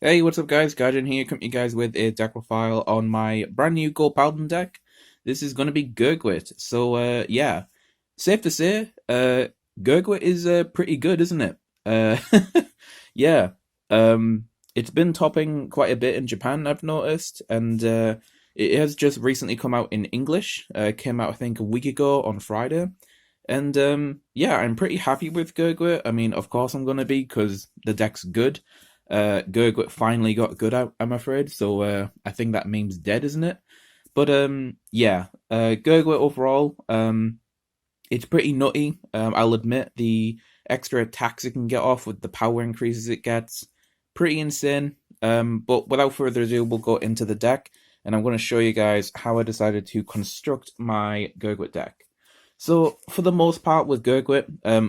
Hey, what's up guys? Guardian here, coming to you guys with a deck profile on my brand new Gorboduc deck. This is going to be Gurguit. So, yeah, safe to say, Gurguit is pretty good, isn't it? Uh, yeah, it's been topping quite a bit in Japan, I've noticed, and it has just recently come out in English. Came out, I think, a week ago on Friday. And yeah, I'm pretty happy with Gurguit. I mean, of course I'm gonna be because the deck's good. Gurguit finally got good, I'm afraid. So I think that meme's dead, isn't it? But yeah, Gurguit overall, it's pretty nutty. I'll admit the extra attacks it can get off with the power increases it gets, pretty insane. But without further ado, we'll go into the deck, and I'm going to show you guys how I decided to construct my Gurguit deck. So for the most part with Gurguit,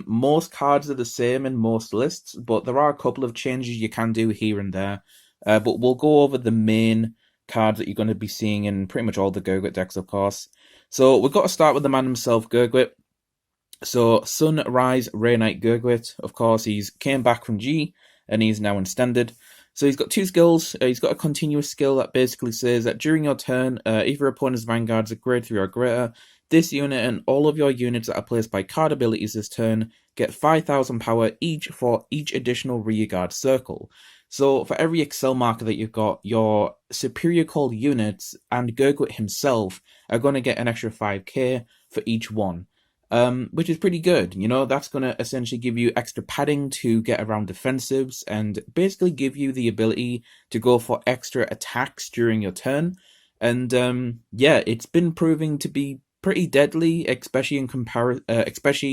most cards are the same in most lists, but there are a couple of changes you can do here and there. But we'll go over the main cards that you're going to be seeing in pretty much all the Gurguit decks, of course. So we've got to start with the man himself, Gurguit. So Sunrise Ray Knight Gurguit, of course, he's came back from G and he's now in standard. So he's got two skills. He's got a continuous skill that basically says that during your turn, if your opponent's Vanguard's a grade 3 or greater, this unit and all of your units that are placed by card abilities this turn get 5,000 power each for each additional rearguard circle. So for every Excel marker that you've got, your superior called units and Gurguit himself are going to get an extra 5k for each one. Which is pretty good. You know, that's going to essentially give you extra padding to get around defensives and basically give you the ability to go for extra attacks during your turn. And yeah, it's been proving to be pretty deadly, especially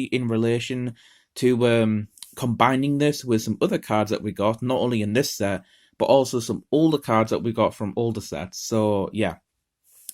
in relation to combining this with some other cards that we got, not only in this set, but also some older cards that we got from older sets. So yeah.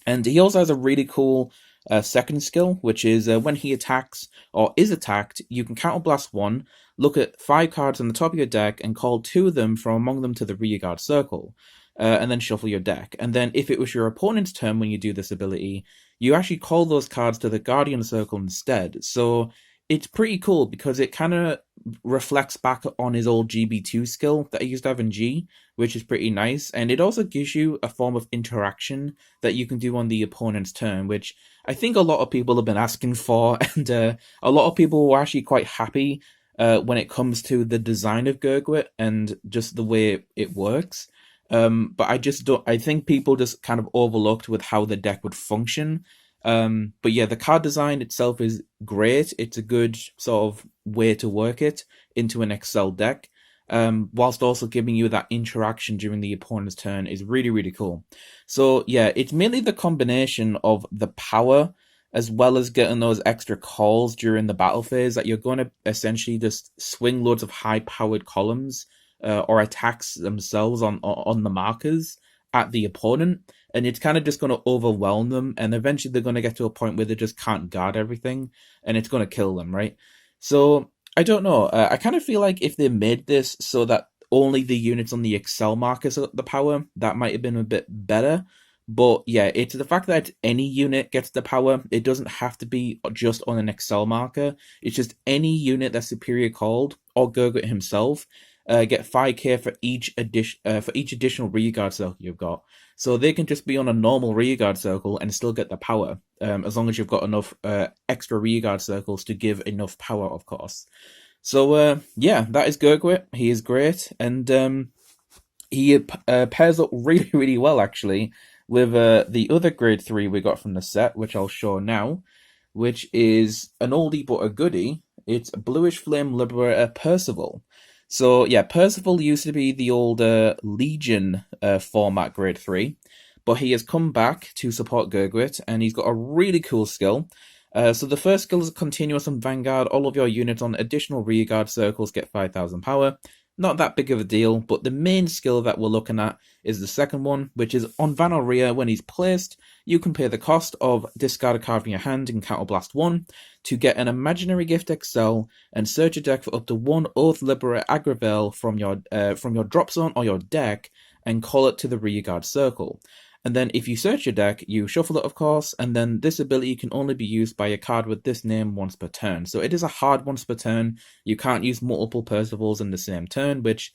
And he also has a really cool second skill, which is when he attacks or is attacked, you can counterblast one, look at 5 cards on the top of your deck, and call 2 of them from among them to the rearguard circle, and then shuffle your deck. And then if it was your opponent's turn when you do this ability, you actually call those cards to the guardian circle instead. So it's pretty cool because it kind of reflects back on his old GB2 skill that he used to have in G, which is pretty nice. And it also gives you a form of interaction that you can do on the opponent's turn, which I think a lot of people have been asking for. And a lot of people were actually quite happy when it comes to the design of Gurguit and just the way it works. But I just don't, I think people just kind of overlooked with how the deck would function. But yeah, the card design itself is great. It's a good sort of way to work it into an Excel deck, whilst also giving you that interaction during the opponent's turn is really, really cool. So yeah, it's mainly the combination of the power as well as getting those extra calls during the battle phase that you're going to essentially just swing loads of high-powered columns or attacks themselves on the markers at the opponent, and it's kind of just going to overwhelm them, and eventually they're going to get to a point where they just can't guard everything, and it's going to kill them, right? So I don't know. I kind of feel like if they made this so that only the units on the Excel markers got the power, that might have been a bit better. But yeah, it's the fact that any unit gets the power. It doesn't have to be just on an Excel marker. It's just any unit that's superior called, or Gurguit himself, get 5k for each additional rearguard circle you've got. So they can just be on a normal rearguard circle and still get the power, as long as you've got enough extra rearguard circles to give enough power, of course. So yeah, that is Gurguit. He is great, and he pairs up really, really well actually with the other grade 3 we got from the set, which I'll show now, which is an oldie but a goodie. It's Bluish Flame Liberator Percival. So yeah, Percival used to be the old Legion format grade 3, but he has come back to support Gurguit, and he's got a really cool skill. So the first skill is continuous on Vanguard. All of your units on additional rearguard circles get 5,000 power. Not that big of a deal, but the main skill that we're looking at is the second one, which is on Berengaria. When he's placed, you can pay the cost of discard a card from your hand and counterblast one to get an imaginary gift Excel and search a deck for up to 1 Oath Liberator Aglovale from your drop zone or your deck and call it to the rearguard circle. And then if you search your deck, you shuffle it, of course, and then this ability can only be used by a card with this name once per turn. So it is a hard once per turn. You can't use multiple Percivals in the same turn, which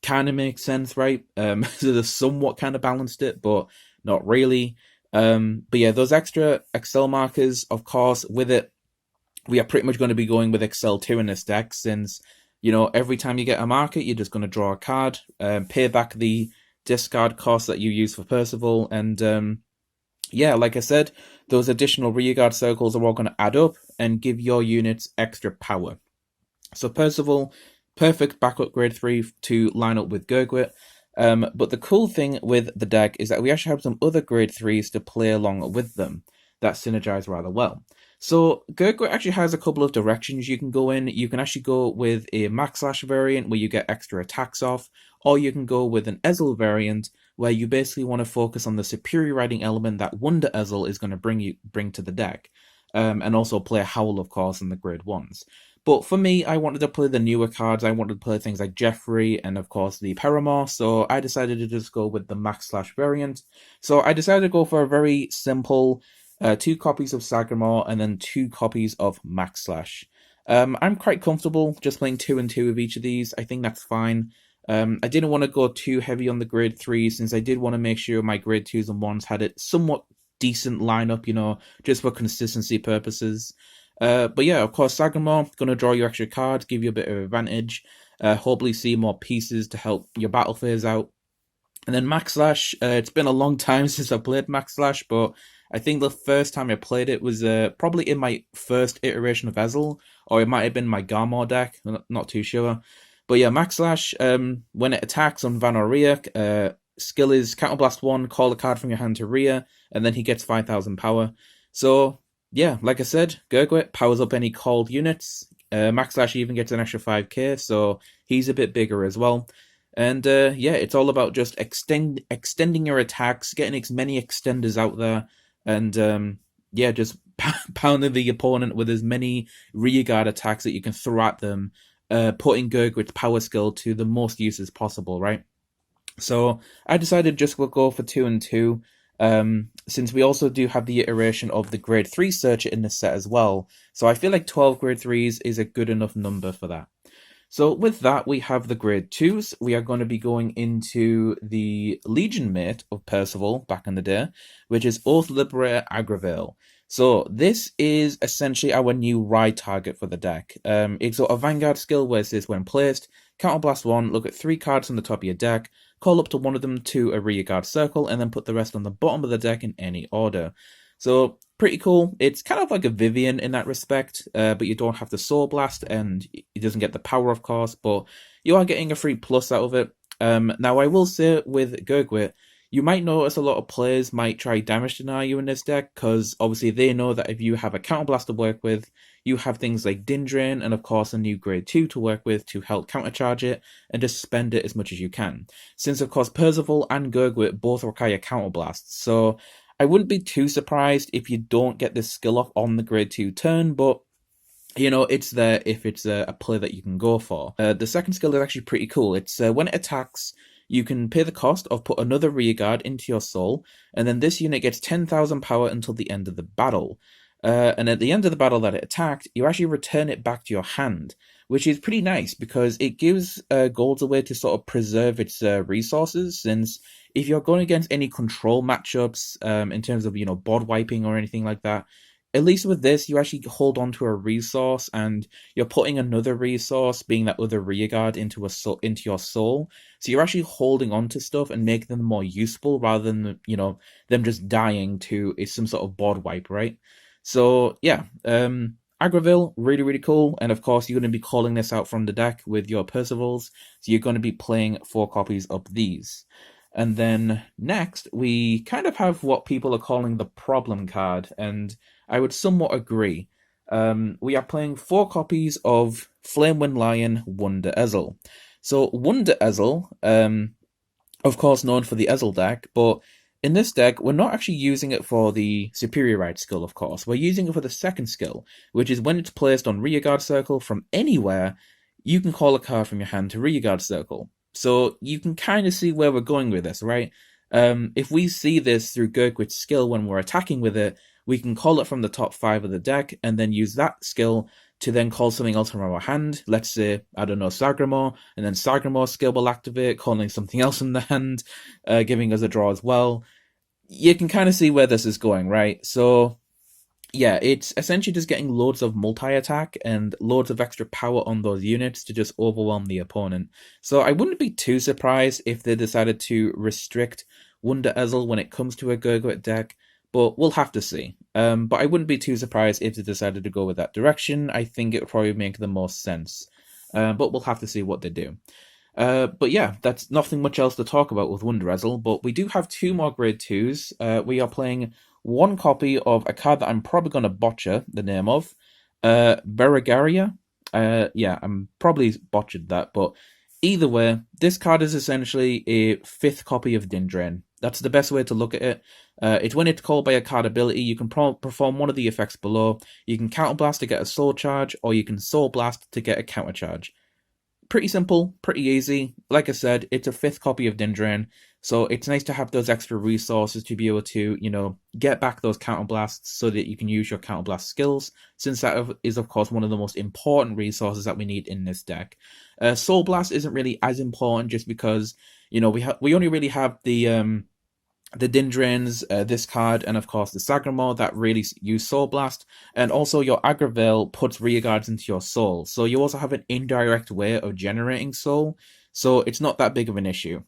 kind of makes sense, right? So they somewhat kind of balanced it, but not really. But yeah, those extra Excel markers, of course, with it, we are pretty much going to be going with Excel 2 in this deck, since, every time you get a marker, you're just going to draw a card, pay back the discard cost that you use for Percival, and yeah, like I said, those additional rearguard circles are all going to add up and give your units extra power. So Percival, perfect backup grade 3 to line up with Gurguit. But the cool thing with the deck is that we actually have some other grade 3s to play along with them that synergize rather well. So Gurguit actually has a couple of directions you can go in. You can actually go with a Mach / variant where you get extra attacks off, or you can go with an Ezel variant where you basically want to focus on the superior riding element that Wonder Ezel is going to bring to the deck, and also play Howl, of course, in the grade 1s. But for me, I wanted to play the newer cards. I wanted to play things like Jeffrey and, of course, the Perimore. So I decided to just go with the Mach / variant. So I decided to go for a very simple 2 copies of Sagramore and then 2 copies of Mach /. I'm quite comfortable just playing 2 and 2 of each of these. I think that's fine. I didn't want to go too heavy on the grade 3s, since I did want to make sure my grade 2s and 1s had a somewhat decent lineup, just for consistency purposes. But yeah, of course, Sagramore, going to draw you extra cards, give you a bit of advantage, hopefully see more pieces to help your battle phase out. And then Mach /, it's been a long time since I played Mach /, but I think the first time I played it was probably in my first iteration of Ezel, or it might have been my Garmore deck, not too sure. But yeah, Mach /, when it attacks on Berengaria, skill is Counterblast 1, call a card from your hand to rear, and then he gets 5,000 power. So yeah, like I said, Gurguit powers up any called units. Mach / even gets an extra 5k, so he's a bit bigger as well. And yeah, it's all about just extending your attacks, getting as many extenders out there, and yeah, just pounding the opponent with as many rearguard attacks that you can throw at them, putting Gurguit's power skill to the most uses possible, right? So I decided just we'll go for 2 and 2. Since we also do have the iteration of the grade 3 searcher in this set as well. So I feel like 12 grade 3s is a good enough number for that. So with that, we have the grade 2s. We are going to be going into the Legion mate of Percival back in the day, which is Oath Liberator Aglovale. So this is essentially our new ride target for the deck. It's got a Vanguard skill where it says when placed, Counterblast 1, look at 3 cards on the top of your deck, call up to one of them to a rearguard circle, and then put the rest on the bottom of the deck in any order. So pretty cool. It's kind of like a Vivian in that respect, but you don't have the Soul Blast, and it doesn't get the power, of course, but you are getting a free plus out of it. Now, I will say with Gurguit, you might notice a lot of players might try damage deny you in this deck, because obviously they know that if you have a Counterblast to work with, you have things like Dindrane and of course a new grade 2 to work with to help countercharge it and just spend it as much as you can. Since of course Percival and Gurguit both require Counterblasts, so I wouldn't be too surprised if you don't get this skill off on the grade 2 turn, but it's there if it's a play that you can go for. The second skill is actually pretty cool. It's when it attacks, you can pay the cost of put another rearguard into your soul, and then this unit gets 10,000 power until the end of the battle. And at the end of the battle that it attacked, you actually return it back to your hand, which is pretty nice because it gives Golds a way to sort of preserve its resources, since if you're going against any control matchups in terms of, board wiping or anything like that, at least with this, you actually hold on to a resource, and you're putting another resource, being that other rearguard, into your soul. So you're actually holding on to stuff and making them more useful rather than them just dying to some sort of board wipe, right? So yeah, Aglovale, really really cool, and of course you're going to be calling this out from the deck with your Percivals. So you're going to be playing 4 copies of these. And then next, we kind of have what people are calling the problem card, and I would somewhat agree. We are playing 4 copies of Flamewind Lion Wonder Ezel. So Wonder Ezel, of course known for the Ezel deck, but in this deck, we're not actually using it for the Superior Ride skill, of course. We're using it for the second skill, which is when it's placed on Rearguard Circle from anywhere, you can call a card from your hand to Rearguard Circle. So you can kind of see where we're going with this, right? If we see this through Gurguit's skill when we're attacking with it, we can call it from the top 5 of the deck and then use that skill to then call something else from our hand. Let's say, I don't know, Sagramore, and then Sagramore skill will activate, calling something else from the hand, giving us a draw as well. You can kind of see where this is going, right? So yeah, it's essentially just getting loads of multi-attack and loads of extra power on those units to just overwhelm the opponent. So I wouldn't be too surprised if they decided to restrict Wonder Ezel when it comes to a Gurguit deck, but we'll have to see. But I wouldn't be too surprised if they decided to go with that direction. I think it would probably make the most sense. But we'll have to see what they do. But yeah, that's nothing much else to talk about with Wonder Ezel, but we do have 2 more grade 2s. We are playing 1 copy of a card that I'm probably going to butcher the name of, Berengaria. Yeah, I'm probably butchered that, but either way, this card is essentially a 5th copy of Dindrane. That's the best way to look at it. It's when it's called by a card ability, you can perform one of the effects below. You can Counterblast to get a Soul Charge, or you can Soul Blast to get a Counter Charge. Pretty simple, pretty easy. Like I said, it's a 5th copy of Dindrane, so it's nice to have those extra resources to be able to, you know, get back those counterblasts so that you can use your counterblast skills, since that is, of course, one of the most important resources that we need in this deck. Soul Blast isn't really as important just because, you know, we only really have the Dindranes, this card, and of course the Sagramore that really use Soul Blast, and also your Aglovale puts rearguards into your soul, so you also have an indirect way of generating soul, so it's not that big of an issue.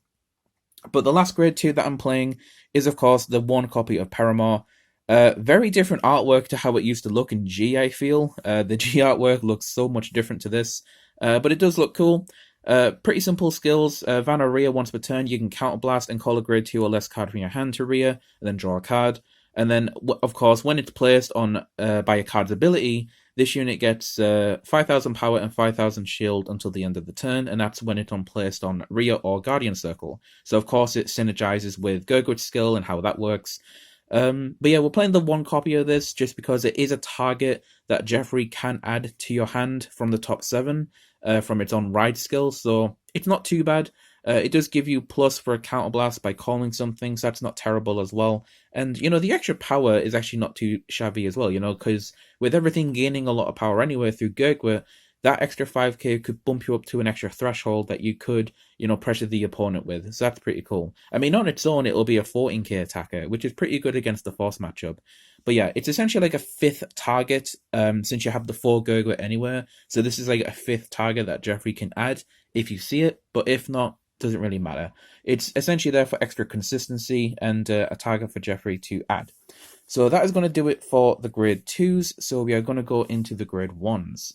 But the last grade 2 that I'm playing is of course the 1 copy of Perimore. Very different artwork to how it used to look in G, I feel. The G artwork looks so much different to this, but it does look cool. Pretty simple skills. Vanguard once per turn, you can Counterblast and call a grade 2 or less card from your hand to rear, and then draw a card. And then, of course, when it's placed on by a card's ability, this unit gets 5,000 power and 5,000 shield until the end of the turn, and that's when it's placed on rear or Guardian Circle. So, of course, it synergizes with Gurguit's skill and how that works. But yeah, we're playing the 1 copy of this just because it is a target that Jeffrey can add to your hand from the top 7 from its own ride skill, so it's not too bad. It does give you plus for a counterblast by calling something, so that's not terrible as well. And, you know, the extra power is actually not too shabby as well, you know, because with everything gaining a lot of power anyway through Gurguit, that extra 5k could bump you up to an extra threshold that you could, you know, pressure the opponent with. So that's pretty cool. I mean, on its own, it'll be a 14k attacker, which is pretty good against the Force matchup. But yeah, it's essentially like a 5th target, since you have the 4 Gurguit anywhere. So this is like a 5th target that Jeffrey can add if you see it, but if not, doesn't really matter. It's essentially there for extra consistency and a target for Jeffrey to add. So that is going to do it for the grade 2s. So we are going to go into the grade 1s.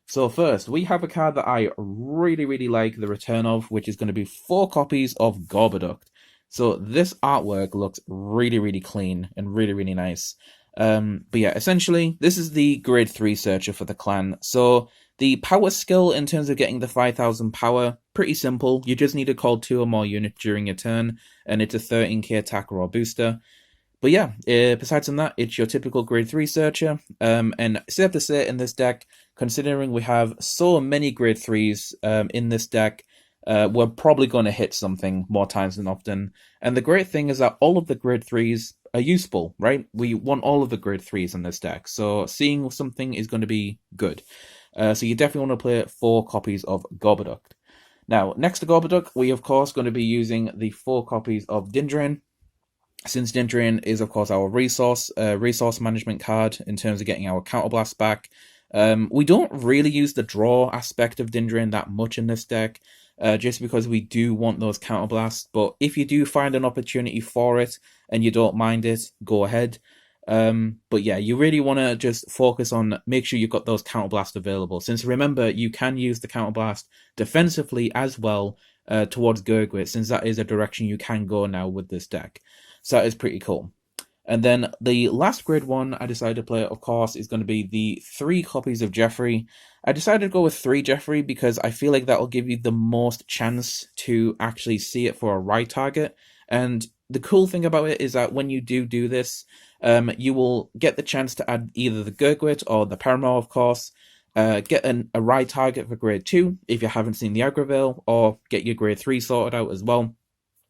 So first, we have a card that I really, really like the return of, which is going to be 4 copies of Gorboduc. So this artwork looks really, really clean and really, really nice. But yeah, essentially, this is the grade 3 searcher for the clan. So the power skill in terms of getting the 5,000 power, pretty simple. You just need to call 2 or more units during your turn, and it's a 13k attacker or booster. But yeah, besides from that, it's your typical grade 3 searcher. And safe to say in this deck, considering we have so many grade 3s in this deck, we're probably going to hit something more times than often. And the great thing is that all of the grade 3s are useful, right? We want all of the grade 3s in this deck, so seeing something is going to be good. So you definitely want to play 4 copies of Gorboduc. Now, next to Gorboduc, we of course going to be using the 4 copies of Dindrane, since Dindrane is of course our resource management card in terms of getting our counterblast back. We don't really use the draw aspect of Dindrane that much in this deck, just because we do want those counterblasts, but if you do find an opportunity for it and you don't mind it, go ahead. But yeah, you really want to just focus on make sure you've got those counterblast available, since remember you can use the counterblast defensively as well towards Gurguit, since that is a direction you can go now with this deck. So that is pretty cool. And then the last grade 1 I decided to play, of course, is going to be the 3 copies of Jeffrey. I decided to go with 3 Jeffrey because I feel like that will give you the most chance to actually see it for a right target. And the cool thing about it is that when you do this, you will get the chance to add either the Gurguit or the Perimore, of course, get a right target for grade 2 if you haven't seen the Aglovale, or get your grade 3 sorted out as well.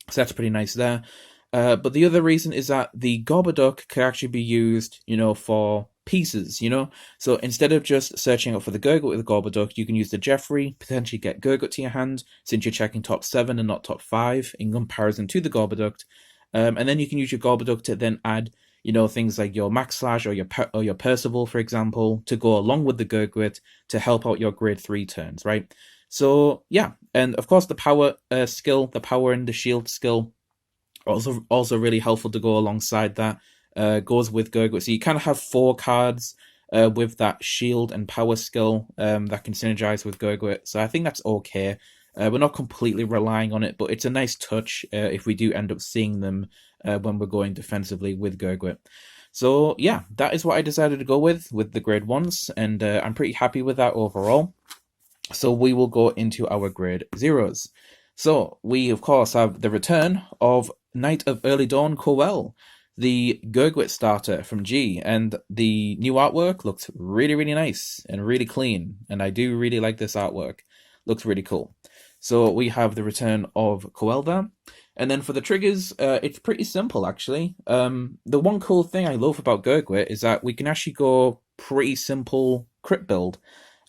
So that's pretty nice there. But the other reason is that the Gorboduc can actually be used, you know, for pieces, you know? So instead of just searching out for the Gurguit with the Gorboduc, you can use the Jeffrey, potentially get Gurguit to your hand, since you're checking top 7 and not top 5 in comparison to the Gorboduc. And then you can use your Gorboduc to then add, you know, things like your Mach Slash or your Percival, for example, to go along with the Gurguit to help out your grade 3 turns, right? So yeah, and of course the power skill, the power and the shield skill, also really helpful to go alongside that. Goes with Gurguit. So you kind of have 4 cards with that shield and power skill that can synergize with Gurguit. So I think that's okay. We're not completely relying on it, but it's a nice touch if we do end up seeing them when we're going defensively with Gurguit. So yeah, that is what I decided to go with the grade 1s, and I'm pretty happy with that overall. So we will go into our grade 0s. So we, of course, have the return of Knight of Early Dawn Coel, the Gurguit starter from G, and the new artwork looks really, really nice and really clean, and I do really like this artwork. Looks really cool. So we have the return of Coel there. And then for the triggers, it's pretty simple, actually. The one cool thing I love about Gurguit is that we can actually go pretty simple crit build.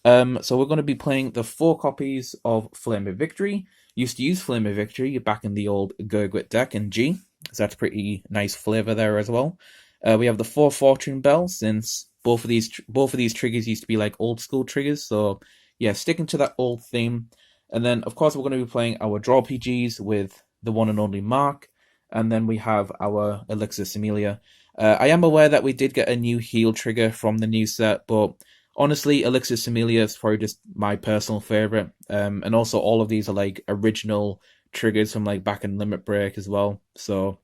So we're going to be playing the 4 copies of Flame of Victory. Used to use Flame of Victory back in the old Gurguit deck in G, so that's pretty nice flavor there as well. We have the 4 Fortune Bells, since both of these triggers used to be like old school triggers. So yeah, sticking to that old theme. And then of course we're going to be playing our draw PGs with the one and only Mach, and then we have our Elixir Sommelier. I am aware that we did get a new heal trigger from the new set, but honestly, Elixir Sommelier is probably just my personal favorite. And also all of these are like original triggers from like back in Limit Break as well. So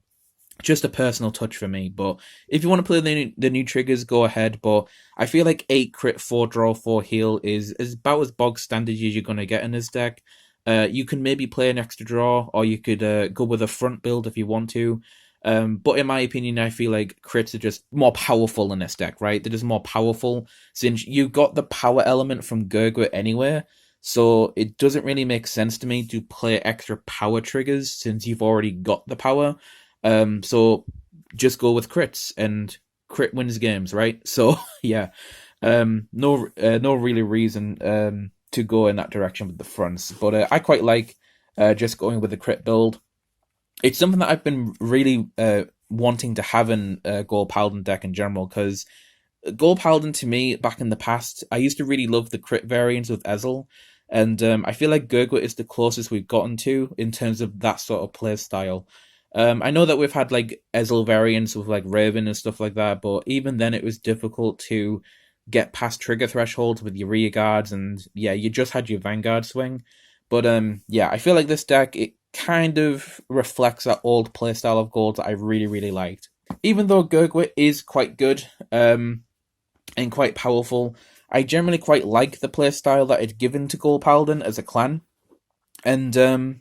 just a personal touch for me. But if you want to play the new triggers, go ahead. But I feel like 8 crit, 4 draw, 4 heal is about as bog standard as you're going to get in this deck. You can maybe play an extra draw, or you could go with a front build if you want to. But in my opinion, I feel like crits are just more powerful in this deck, right? They're just more powerful since you got the power element from Gurguit anyway. So it doesn't really make sense to me to play extra power triggers since you've already got the power. So just go with crits, and crit wins games, right? So yeah, no really reason to go in that direction with the fronts. But I quite like just going with the crit build. It's something that I've been really wanting to have in Gold Paladin deck in general, because Gold Paladin to me, back in the past, I used to really love the crit variants with Ezel, and I feel like Gurguit is the closest we've gotten to in terms of that sort of play style. I know that we've had like Ezel variants with like Raven and stuff like that, but even then it was difficult to get past trigger thresholds with your rear guards, and yeah, you just had your Vanguard swing. But yeah, I feel like this deck, it kind of reflects that old playstyle of Gold that I really, really liked. Even though Gurguit is quite good and quite powerful, I generally quite like the playstyle that it's given to Gold Paladin as a clan. And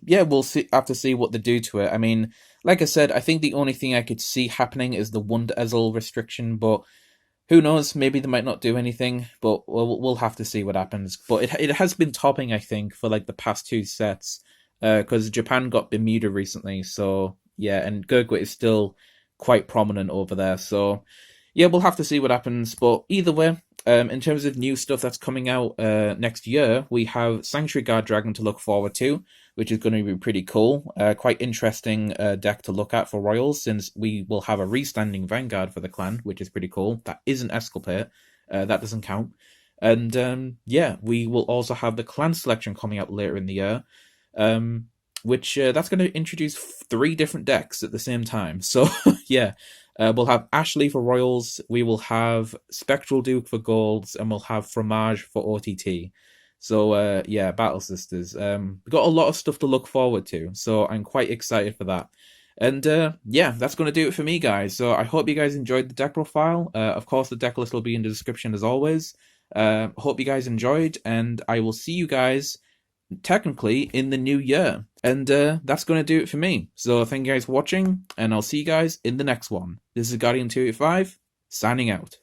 yeah, we'll have to see what they do to it. I mean, like I said, I think the only thing I could see happening is the Wonder Ezel restriction, but who knows? Maybe they might not do anything, but we'll have to see what happens. But it has been topping, I think, for like the past 2 sets, because Japan got Bermuda recently. So yeah, and Gurguit is still quite prominent over there. So yeah, we'll have to see what happens. But either way, in terms of new stuff that's coming out next year, we have Sanctuary Guard Dragon to look forward to, which is going to be pretty cool. Quite interesting deck to look at for Royals, since we will have a restanding Vanguard for the clan, which is pretty cool. That isn't Exculpate. That doesn't count. And yeah, we will also have the clan selection coming out later in the year, which that's going to introduce 3 different decks at the same time. So yeah, we'll have Ashley for Royals, we will have Spectral Duke for Golds, and we'll have Fromage for OTT. So yeah, Battle Sisters. We've got a lot of stuff to look forward to, so I'm quite excited for that. And yeah, that's going to do it for me, guys. So I hope you guys enjoyed the deck profile. Of course, the deck list will be in the description as always. Hope you guys enjoyed, and I will see you guys technically in the new year. And that's going to do it for me. So thank you guys for watching, and I'll see you guys in the next one. This is Guardian285, signing out.